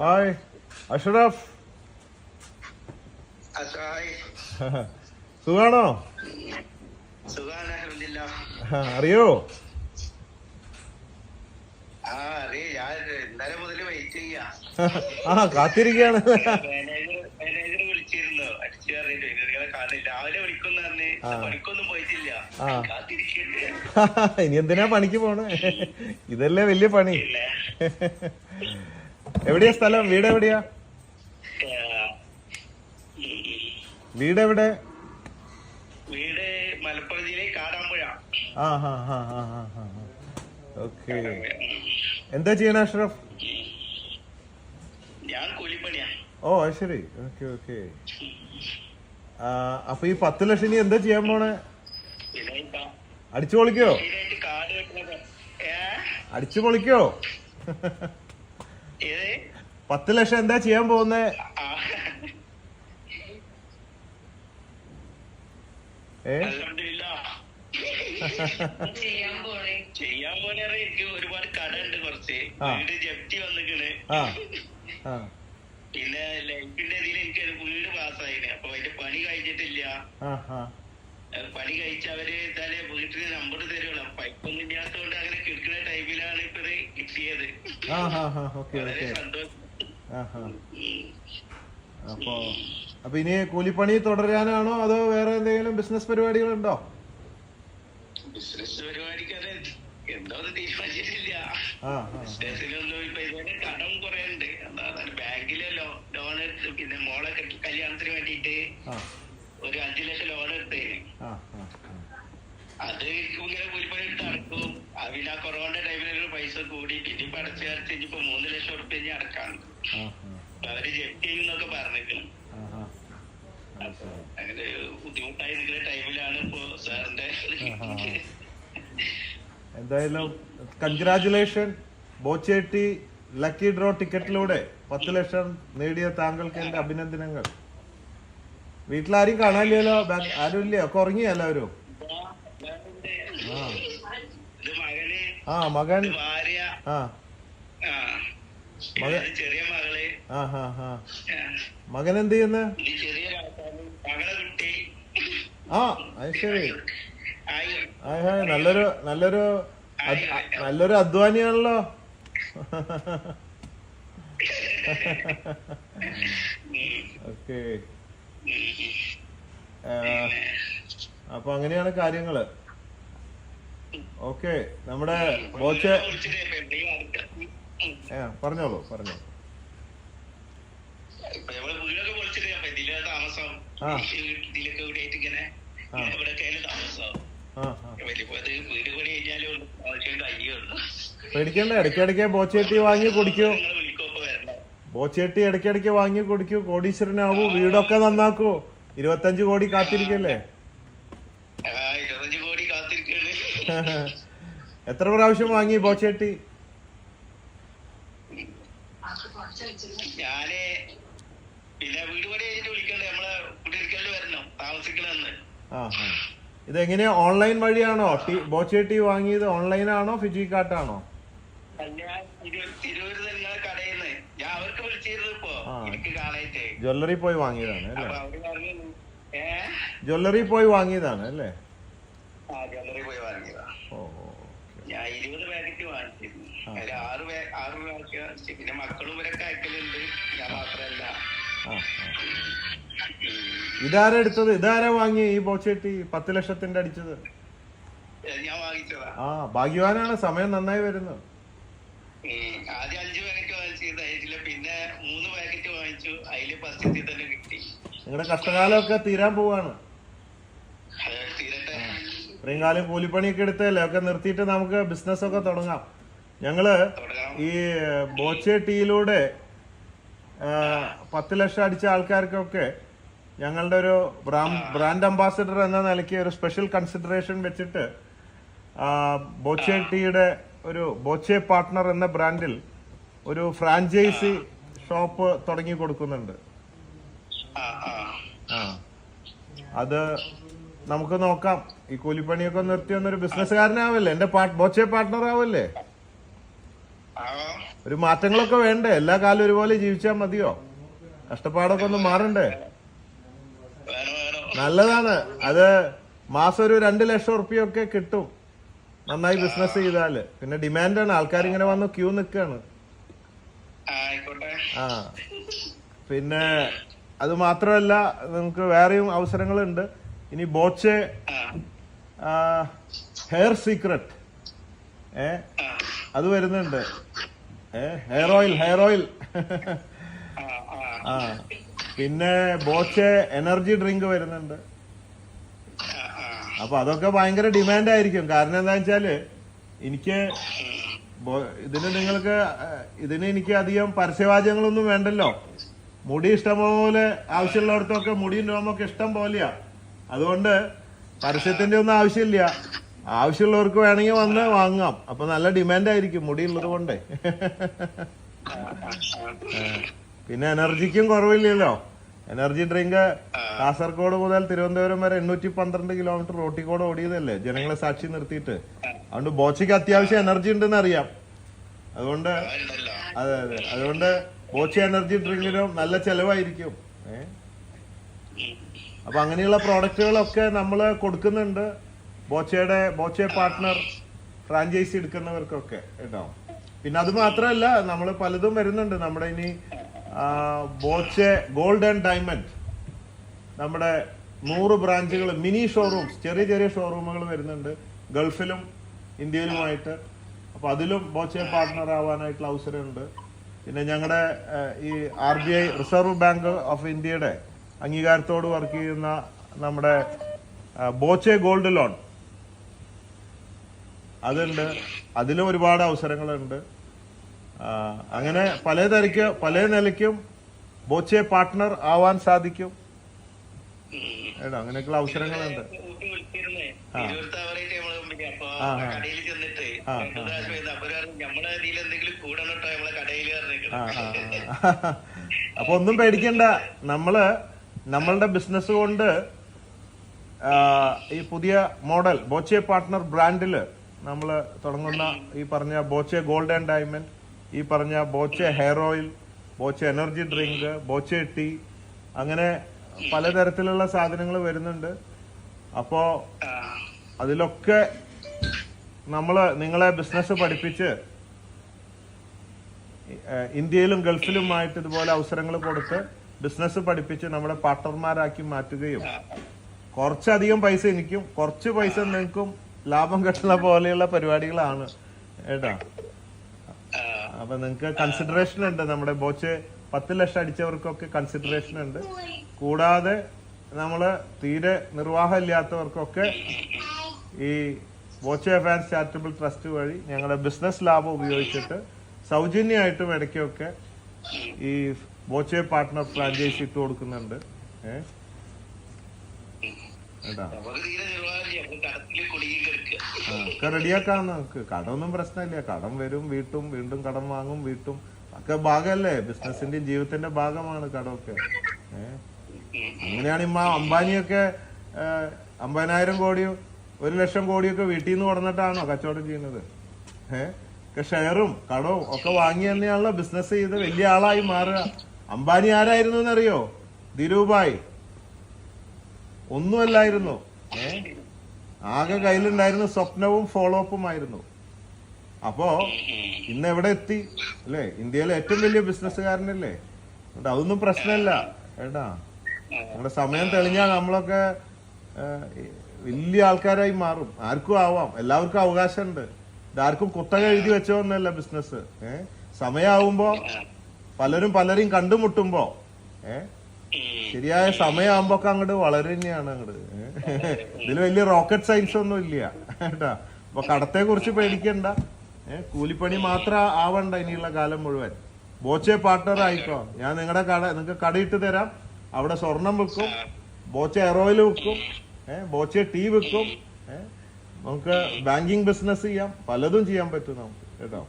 Hi Ashraf, സുഖാണോ? അറിയോ? ആ കാത്തിരിക്കയാണ്. ഇനി എന്തിനാ പണിക്ക് പോണേ? ഇതല്ലേ വലിയ പണി. എവിടെയാ സ്ഥലം? വീട് എവിടെയാ? വീട് എവിടെ? വീട് മലപ്പുറം ജില്ലയിൽ കാടാമ്പുഴ. ഓക്കെ. എന്താ ചെയ്യണ അഷ്റഫ്? ഞാൻ കൂലിപ്പണിയാ. ഓ അത് ശരി. Okay okay. അപ്പൊ ഈ 10 ലക്ഷം ഇനി എന്താ ചെയ്യാൻ പോണേ? അടിച്ചു പൊളിക്കോ? അടിച്ചു പൊളിക്കോ? 10 ലക്ഷം എന്താ ചെയ്യാൻ പോകുന്നേ? ചെയ്യാൻ പോലെ എനിക്ക് ഒരുപാട് കട ഉണ്ട്, കുറച്ച് വീട് ജപ്തി വന്നിക്കണ്. പിന്നെ ലൈഫിന്റെ ഇതിൽ എനിക്ക് വീട് പാസ്സായിന്. അപ്പൊ അതിന്റെ പണി കഴിഞ്ഞിട്ടില്ല. പണി കഴിച്ച് അവര് ഇതാലെ വീട്ടില് നമ്പർ തരുള്ളൂ. പൈപ്പൊന്നും ഇല്ലാത്തതുകൊണ്ട് അങ്ങനെ കിടക്കുന്ന ടൈമിലാണ് ഇപ്പൊ ഇത് കിട്ടിയത്. വളരെ സന്തോഷം. അപ്പൊ ഇനി കൂലിപ്പണി തുടരാനാണോ അതോ വേറെ എന്തെങ്കിലും ബിസിനസ് പരിപാടികളുണ്ടോ? ബിസിനസ് പരിപാടിക്ക് അത് എന്തോ തീരുമാനിച്ചിട്ടില്ല. ബിസിനസ്സിലൊന്നും ഇപ്പൊ ഇതുവരെ കടം കുറെ ഉണ്ട്. ബാങ്കിലെ ലോൺ എടുത്ത്, പിന്നെ മോളെ കല്യാണത്തിന് വേണ്ടിട്ട് ഒരു 5 ലക്ഷം ലോൺ എടുത്തേന്. അത് ഇങ്ങനെ കൂലിപ്പണി എടുത്ത് അടക്കും. പിന്നെ ആ കൊറോണ ടൈമിലൊരു പൈസ കൂടി, പിന്നെ ഇപ്പൊ അടച്ചു ചേർത്ത് ഇനിയിപ്പോ 3 ലക്ഷം ഉറുപ്പിക ഇനി അടക്കാണ്. അവര് ജപ്തി ചെയ്യുന്നൊക്കെ പറഞ്ഞിരിക്കണം. അങ്ങനെ ബുദ്ധിമുട്ടായി നിൽക്കുന്ന ടൈമിലാണ് ഇപ്പോ സാറിന്റെ. എന്തായാലും കൺഗ്രാജുലേഷൻ. ബോച്ചേട്ടി ലക്കി ഡ്രോ ടിക്കറ്റിലൂടെ 10 ലക്ഷം നേടിയ താങ്കൾക്ക് എന്റെ അഭിനന്ദനങ്ങൾ. വീട്ടിലാരും കാണാനില്ലല്ലോ? ആരും ഇല്ലേ? ഒക്കെ ഉറങ്ങി എല്ലാവരും? മകൻ. ചെറിയ മകള്. മകൻ എന്ത് ചെയ്യുന്ന? അത് ശരി. നല്ലൊരു അധ്വാനിയാണല്ലോ. ഓക്കെ. അപ്പൊ അങ്ങനെയാണ് കാര്യങ്ങള്. ഓക്കെ. നമ്മുടെ ബോച്ചെ പറഞ്ഞോളൂ. പേടിക്കണ്ട, ഇടയ്ക്കിടയ്ക്ക് ബോച്ചേട്ടി വാങ്ങി കുടിക്കൂ. ബോച്ചേട്ടി ഇടയ്ക്കിടയ്ക്ക് വാങ്ങി കുടിക്കൂ. കോടീശ്വരനാവൂ. വീടൊക്കെ നന്നാക്കൂ. 25 കോടി കാത്തിരിക്കല്ലേ? എത്ര പ്രാവശ്യം വാങ്ങി ബോച്ചേട്ടി? ഞാന് പിന്നെ വീട് പണി കഴിഞ്ഞിട്ട് വിളിക്കണ്ടേ, നമ്മളെ കുടിയിരിക്കലിൽ വരണം താമസിക്കണമെന്ന്. ഇതെങ്ങനെയാ? ഓൺലൈൻ വഴിയാണോ ബോച്ചേട്ടി വാങ്ങിയത്? ഓൺലൈനാണോ ഫിജിക്കാർട്ടാണോ? തിരൂര് നിങ്ങളെ കടയിൽ നിന്ന് ഞാൻ അവർക്ക് വിളിച്ചിരുന്നു. ഇപ്പൊ എനിക്ക് കാണായിട്ട് ജ്വല്ലറി പോയി വാങ്ങിയതാണ് അല്ലേ? ജ്വല്ലറി പോയി വാങ്ങിയതാണ് അല്ലേ? ജ്വല്ലറി പോയി വാങ്ങിയതാ. ഞാൻ 20 പാക്കറ്റ് വാങ്ങിച്ചിരുന്നു. 6 പ്രാവശ്യം. പിന്നെ മക്കളും ഇവരൊക്കെ അയക്കലുണ്ട്, ഞാൻ മാത്രല്ല. ഇതാരാ എടുത്തത്? ഇതാരാ വാങ്ങിയ ഈ ബോച്ചേട്ടി 10 ലക്ഷത്തിന്റെ അടിച്ചത്? ഞാൻ വാങ്ങിച്ചതാ. ഭാഗ്യവാനാണ്. സമയം നന്നായി വരുന്നു. ആദ്യം 5 പാക്കറ്റ് വാങ്ങിച്ചിരുന്നു. പിന്നെ 3 പാക്കറ്റ് വാങ്ങിച്ചു. അതില് ഫസ്റ്റ് തന്നെ കിട്ടി. നിങ്ങളുടെ കഷ്ടകാലമൊക്കെ തീരാൻ പോവാണ്. ഇത്രയും കാലം കൂലിപ്പണിയൊക്കെ എടുത്തല്ലേ, ഒക്കെ നിർത്തിയിട്ട് നമുക്ക് ബിസിനസ് ഒക്കെ തുടങ്ങാം. ഞങ്ങള് ഈ ബോച്ചേട്ടിയിലൂടെ 10 ലക്ഷം അടിച്ച ആൾക്കാർക്കൊക്കെ ഞങ്ങളുടെ ഒരു ബ്രാൻഡ് അംബാസിഡർ എന്ന നിലയ്ക്ക് ഒരു സ്പെഷ്യൽ കൺസിഡറേഷൻ വെച്ചിട്ട് ബോച്ചേട്ടിയുടെ ഒരു ബോച്ചെ പാർട്ട്ണർ എന്ന ബ്രാൻഡിൽ ഒരു ഫ്രാഞ്ചൈസി ഷോപ്പ് തുടങ്ങി കൊടുക്കുന്നുണ്ട്. അത് നമുക്ക് നോക്കാം. ഈ കൂലിപ്പണിയൊക്കെ നിർത്തി വന്നൊരു ബിസിനസ്സുകാരനാവല്ലേ? എന്റെ ബോച്ചെ പാർട്ട്ണർ ആവല്ലേ? ഒരു മാറ്റങ്ങളൊക്കെ വേണ്ടേ? എല്ലാ കാലം ഒരുപോലെ ജീവിച്ചാൽ മതിയോ? കഷ്ടപ്പാടൊക്കെ ഒന്ന് മാറണ്ടേ? നല്ലതാണ് അത്. മാസം ഒരു 2 ലക്ഷം ഉറുപ്പിയൊക്കെ കിട്ടും നന്നായി ബിസിനസ് ചെയ്താല്. പിന്നെ ഡിമാൻഡാണ്, ആൾക്കാരിങ്ങനെ വന്ന് ക്യൂ നിൽക്കാണ്. ആ പിന്നെ അത് മാത്രമല്ല, നമുക്ക് വേറെയും അവസരങ്ങളുണ്ട്. ഇനി ബോച്ചെ ഹെയർ സീക്രട്ട് അത് വരുന്നുണ്ട്. ഹെയർ ഓയിൽ ആ പിന്നെ ബോച്ചെ എനർജി ഡ്രിങ്ക് വരുന്നുണ്ട്. അപ്പൊ അതൊക്കെ ഭയങ്കര ഡിമാൻഡ് ആയിരിക്കും. കാരണം എന്താ വെച്ചാല് ഇതിന് എനിക്ക് അധികം പരസ്യവാചകങ്ങളൊന്നും വേണ്ടല്ലോ. മുടി ഇഷ്ടം പോലെ ആവശ്യമുള്ളിടത്തൊക്കെ മുടിയും രോമൊക്കെ ഇഷ്ടം പോലെയാ. അതുകൊണ്ട് പരസ്യത്തിന്റെ ഒന്നും ആവശ്യമില്ല. ആവശ്യമുള്ളവർക്ക് വേണമെങ്കിൽ വന്ന് വാങ്ങാം. അപ്പൊ നല്ല ഡിമാൻഡ് ആയിരിക്കും മുടി ഉള്ളത് കൊണ്ടേ. പിന്നെ എനർജിക്കും കുറവില്ലല്ലോ. എനർജി ഡ്രിങ്ക് കാസർഗോഡ് മുതൽ തിരുവനന്തപുരം വരെ 812 കിലോമീറ്റർ റോട്ടിക്കൂടെ ഓടിയതല്ലേ, ജനങ്ങളെ സാക്ഷി നിർത്തിയിട്ട്. അതുകൊണ്ട് ബോച്ചയ്ക്ക് അത്യാവശ്യം എനർജി ഉണ്ടെന്ന് അറിയാം. അതുകൊണ്ട് അതെ അതുകൊണ്ട് ബോച്ച എനർജി ഡ്രിങ്കിനും നല്ല ചെലവായിരിക്കും. അപ്പൊ അങ്ങനെയുള്ള പ്രോഡക്റ്റുകളൊക്കെ നമ്മൾ കൊടുക്കുന്നുണ്ട് ബോച്ചെ പാർട്ട്ണർ ഫ്രാഞ്ചൈസി എടുക്കുന്നവർക്കൊക്കെ കേട്ടോ. പിന്നെ അത് മാത്രമല്ല, നമ്മൾ പലതും വരുന്നുണ്ട്. നമ്മുടെ ഇനി ബോച്ചെ ഗോൾഡ് ആൻഡ് ഡയമണ്ട്, നമ്മുടെ 100 ബ്രാഞ്ചുകൾ, മിനി ഷോറൂംസ്, ചെറിയ ഷോറൂമുകൾ വരുന്നുണ്ട് ഗൾഫിലും ഇന്ത്യയിലുമായിട്ട്. അപ്പൊ അതിലും ബോച്ചെ പാർട്ട്ണർ ആവാനായിട്ടുള്ള അവസരമുണ്ട്. പിന്നെ ഞങ്ങളുടെ ഈ RBI റിസർവ് ബാങ്ക് ഓഫ് ഇന്ത്യയുടെ അംഗീകാരത്തോട് വർക്ക് ചെയ്യുന്ന നമ്മുടെ ബോച്ചെ ഗോൾഡ് ലോൺ അതുണ്ട്. അതിലും ഒരുപാട് അവസരങ്ങളുണ്ട്. അങ്ങനെ പല നിലയ്ക്കും ബോച്ചെ പാർട്ട്ണർ ആവാൻ സാധിക്കും. അങ്ങനെയൊക്കെയുള്ള അവസരങ്ങളുണ്ട്. അപ്പൊ ഒന്നും പേടിക്കണ്ട. നമ്മളുടെ ബിസിനസ് കൊണ്ട് ഈ പുതിയ മോഡൽ ബോച്ചെ പാർട്ട്ണർ ബ്രാൻഡില് നമ്മൾ തുടങ്ങുന്ന ഈ പറഞ്ഞ ബോച്ചെ ഗോൾഡ് ആൻഡ് ഡയമണ്ട്, ഈ പറഞ്ഞ Boche hair oil, Boche energy drink, Boche tea, അങ്ങനെ പലതരത്തിലുള്ള സാധനങ്ങൾ വരുന്നുണ്ട്. അപ്പോ അതിലൊക്കെ നിങ്ങളെ ബിസിനസ് പഠിപ്പിച്ച് ഇന്ത്യയിലും ഗൾഫിലുമായിട്ട് ഇതുപോലെ അവസരങ്ങൾ കൊടുത്ത് ബിസിനസ് പഠിപ്പിച്ച് നമ്മുടെ പാർട്ട്ണർമാരാക്കി മാറ്റുകയും കുറച്ചധികം പൈസ എനിക്കും കുറച്ച് പൈസ നിങ്ങൾക്കും ലാഭം കിട്ടുന്ന പോലെയുള്ള പരിപാടികളാണ് കേട്ടോ. അപ്പൊ നിങ്ങക്ക് കൺസിഡറേഷൻ ഉണ്ട്. നമ്മുടെ ബോച്ചെ 10 ലക്ഷം അടിച്ചവർക്കൊക്കെ കൺസിഡറേഷൻ ഉണ്ട്. കൂടാതെ നമ്മള് തീരെ നിർവാഹം ഇല്ലാത്തവർക്കൊക്കെ ഈ ബോച്ചെ ഫാൻസ് ചാരിറ്റബിൾ ട്രസ്റ്റ് വഴി ഞങ്ങളുടെ ബിസിനസ് ലാഭം ഉപയോഗിച്ചിട്ട് സൗജന്യമായിട്ടും ഇടയ്ക്കൊക്കെ ഈ ബോച്ചെ പാർട്ട്ണർ ഫ്രാഞ്ചൈസി ഇട്ട് കൊടുക്കുന്നുണ്ട്. ഒക്കെ റെഡിയാക്കാം. നമുക്ക് കടമൊന്നും പ്രശ്നമില്ല. കടം വരും, വീണ്ടും കടം വാങ്ങും, വീട്ടും ഒക്കെ ഭാഗമല്ലേ, ബിസിനസിന്റെ ജീവിതത്തിന്റെ ഭാഗമാണ് കടമൊക്കെ. അങ്ങനെയാണ് അംബാനിയൊക്കെ 50,000 കോടിയോ 1 ലക്ഷം കോടിയൊക്കെ വീട്ടിൽ നിന്ന് കൊടുന്നിട്ടാണോ കച്ചവടം ചെയ്യുന്നത്? ഷെയറും കടവും ഒക്കെ വാങ്ങി തന്നെയാണല്ലോ ബിസിനസ് ചെയ്ത് വലിയ ആളായി മാറുക. അംബാനി ആരായിരുന്നു എന്നറിയോ? ധീരുഭായ് ഒന്നുമല്ലായിരുന്നു. ആകെ കയ്യിലുണ്ടായിരുന്ന സ്വപ്നവും ഫോളോ അപ്പും ആയിരുന്നു. അപ്പോ ഇന്ന് എവിടെ എത്തി അല്ലേ? ഇന്ത്യയിലെ ഏറ്റവും വലിയ ബിസിനസ്സുകാരനല്ലേ? അതൊന്നും പ്രശ്നമല്ല ഏട്ടാ. നമ്മുടെ സമയം തെളിഞ്ഞാൽ നമ്മളൊക്കെ വലിയ ആൾക്കാരായി മാറും. ആർക്കും ആവാം, എല്ലാവർക്കും അവകാശമുണ്ട്. ഇതാർക്കും കുത്തക എഴുതി വെച്ചോന്നല്ല ബിസിനസ്. സമയമാവുമ്പോ പലരെയും കണ്ടുമുട്ടുമ്പോ ശരിയായ സമയമാകുമ്പോ ഒക്കെ അങ്ങോട്ട് വളരെ തന്നെയാണ് അങ്ങോട്ട്. ഇതിൽ വലിയ റോക്കറ്റ് സയൻസ് ഒന്നും ഇല്ല കേട്ടാ. അപ്പൊ കടത്തെ കുറിച്ച് പേടിക്കണ്ട. കൂലിപ്പണി മാത്രം ആവണ്ട ഇനിയുള്ള കാലം മുഴുവൻ. ബോച്ചെ പാർട്ട്ണർ ആയിക്കോ. ഞാൻ നിങ്ങൾക്ക് കടയിട്ട് തരാം. അവിടെ സ്വർണം വിൽക്കും, ബോച്ചെ ഹെയർ ഓയിൽ വിൽക്കും, ബോച്ചെ ടീ വിൽക്കും. നമുക്ക് ബാങ്കിങ് ബിസിനസ് ചെയ്യാം, പലതും ചെയ്യാൻ പറ്റും നമുക്ക് കേട്ടോ.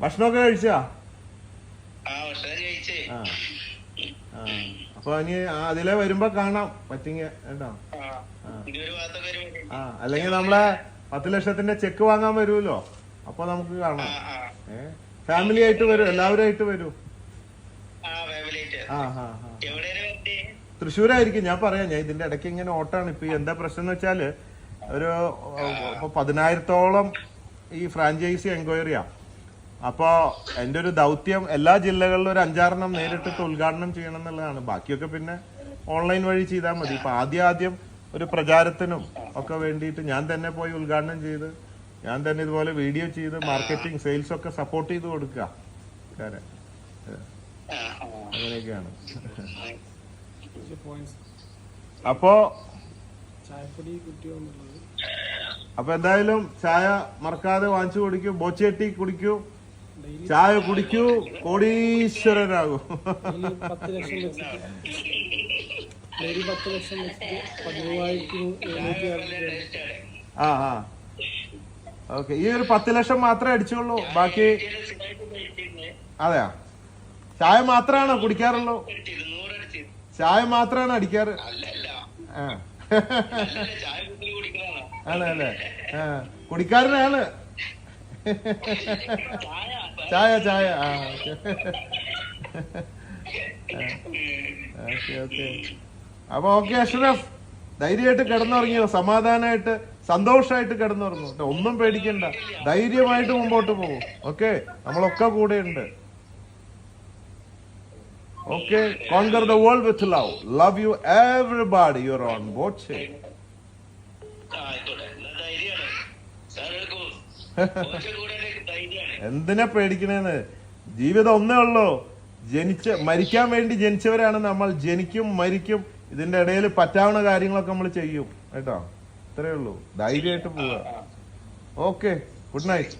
ഭക്ഷണമൊക്കെ കഴിച്ചാ? അപ്പൊ ഇനി അതിലെ വരുമ്പോ കാണാം പറ്റിങ്ങ കേട്ടോ. അല്ലെങ്കിൽ നമ്മളെ 10 ലക്ഷത്തിന്റെ ചെക്ക് വാങ്ങാൻ വരുമല്ലോ. അപ്പൊ നമുക്ക് കാണാം. ആ ഫാമിലി ആയിട്ട് വരൂ, എല്ലാവരും ആയിട്ട് വരൂ. ഫാമിലിയായിട്ട് ആ ഹാ ഹാ. എവിടെയാണ് വരണ്ടേ? തൃശ്ശൂരായിരിക്കും. ഞാൻ പറയാം, ഞാൻ ഇതിന്റെ ഇടയ്ക്ക് ഇങ്ങനെ ഓട്ടാണ്. ഇപ്പൊ എന്താ പ്രശ്നം എന്ന് വെച്ചാല് ഒരു ഇപ്പൊ 10,000-ഓളം ഈ ഫ്രാഞ്ചൈസി എൻക്വയറിയാ. അപ്പൊ എന്റെ ഒരു ദൗത്യം എല്ലാ ജില്ലകളിലും ഒരു 5-6 നേരിട്ടിട്ട് ഉദ്ഘാടനം ചെയ്യണം എന്നുള്ളതാണ്. ബാക്കിയൊക്കെ പിന്നെ ഓൺലൈൻ വഴി ചെയ്താൽ മതി. ഇപ്പൊ ആദ്യം ഒരു പ്രചാരത്തിനും ഒക്കെ വേണ്ടിയിട്ട് ഞാൻ തന്നെ പോയി ഉദ്ഘാടനം ചെയ്ത്, ഞാൻ തന്നെ ഇതുപോലെ വീഡിയോ ചെയ്ത് മാർക്കറ്റിംഗ് സെയിൽസ് ഒക്കെ സപ്പോർട്ട് ചെയ്ത് കൊടുക്കുക. അങ്ങനെയൊക്കെയാണ്. അപ്പോ എന്തായാലും ചായ മറക്കാതെ വാങ്ങിച്ചു കുടിക്കൂ, ബോച്ചേട്ടി കുടിക്കൂ, ചായ കുടിക്കൂ, കോടീശ്വരനാകൂ. 10 ലക്ഷം വെച്ചിട്ട് 10 ലക്ഷം വെച്ചിട്ട് 13,700. ആ ഓക്കെ. ഈ ഒരു 10 ലക്ഷം മാത്രമേ അടിച്ചുള്ളൂ, ബാക്കി അതെയാ? ചായ മാത്രമാണോ കുടിക്കാറുള്ളൂ? ചായ മാത്രമാണ് അടിക്കാറ്? ആണല്ലേ? കുടിക്കാരനാണ്. ചായ ഓക്കെ. അപ്പൊ ഓക്കെ അഷ്റഫ്, ധൈര്യമായിട്ട് കിടന്നുറങ്ങിയോ, സമാധാനമായിട്ട് സന്തോഷമായിട്ട് കിടന്നുറങ്ങും. ഒന്നും പേടിക്കണ്ട, ധൈര്യമായിട്ട് മുമ്പോട്ട് പോകും. ഓക്കെ, നമ്മളൊക്കെ കൂടെ ഉണ്ട്. Okay, conquer the world with love. Love you everybody. You're on Boche. എന്തിനാ പേടിക്കണേന്ന്? ജീവിതം ഒന്നേ ഉള്ളൂ. മരിക്കാൻ വേണ്ടി ജനിച്ചവരാണ് നമ്മൾ. ജനിക്കും മരിക്കും, ഇതിന്റെ ഇടയിൽ പറ്റാവുന്ന കാര്യങ്ങളൊക്കെ നമ്മൾ ചെയ്യും കേട്ടോ. ഇത്രയേ ഉള്ളൂ. ധൈര്യമായിട്ട് പോവുക. Okay, good night.